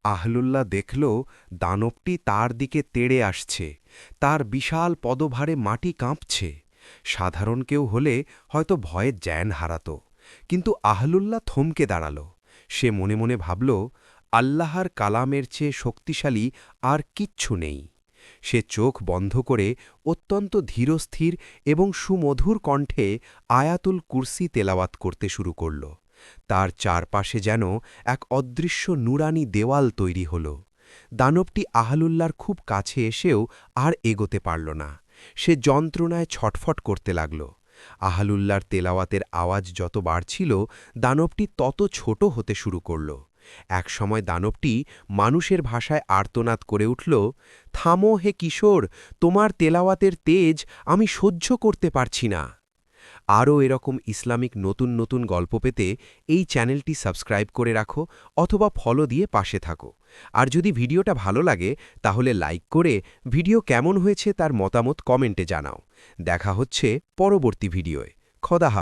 আহলুল্লাহ দেখল দানবটি তার দিকে তেড়ে আসছে। তার বিশাল পদভারে মাটি কাঁপছে। সাধারণ কেউ হলে হয়তো ভয়ে জ্ঞান হারাত, কিন্তু আহলুল্লাহ থমকে দাঁড়াল। সে মনে মনে ভাবল, আল্লাহর কালামের চেয়ে শক্তিশালী আর কিচ্ছু নেই। সে চোখ বন্ধ করে অত্যন্ত ধীরস্থির এবং সুমধুর কণ্ঠে আয়াতুল কুরসি তেলাওয়াত করতে শুরু করল। তার চারপাশে যেন এক অদৃশ্য নুরানি দেওয়াল তৈরি হল। দানবটি আহলুল্লাহর খুব কাছে এসেও আর এগোতে পারল না। সে যন্ত্রণায় ছটফট করতে লাগল। আহলুল্লাহর তেলাওয়াতের আওয়াজ যত বাড়ছিল, দানবটি তত ছোট হতে শুরু করল। একসময় দানবটি মানুষের ভাষায় আর্তনাদ করে উঠল, থামো হে কিশোর, তোমার তেলাওয়াতের তেজ আমি সহ্য করতে পারছি না। আরও এরকম ইসলামিক নতুন নতুন গল্প পেতে এই চ্যানেলটি সাবস্ক্রাইব করে রাখো অথবা ফলো দিয়ে পাশে থাকো। আর যদি ভিডিওটা ভালো লাগে তাহলে লাইক করে ভিডিও কেমন হয়েছে তার মতামত কমেন্টে জানাও। দেখা হচ্ছে পরবর্তী ভিডিওয়। খোদা হাফেজ।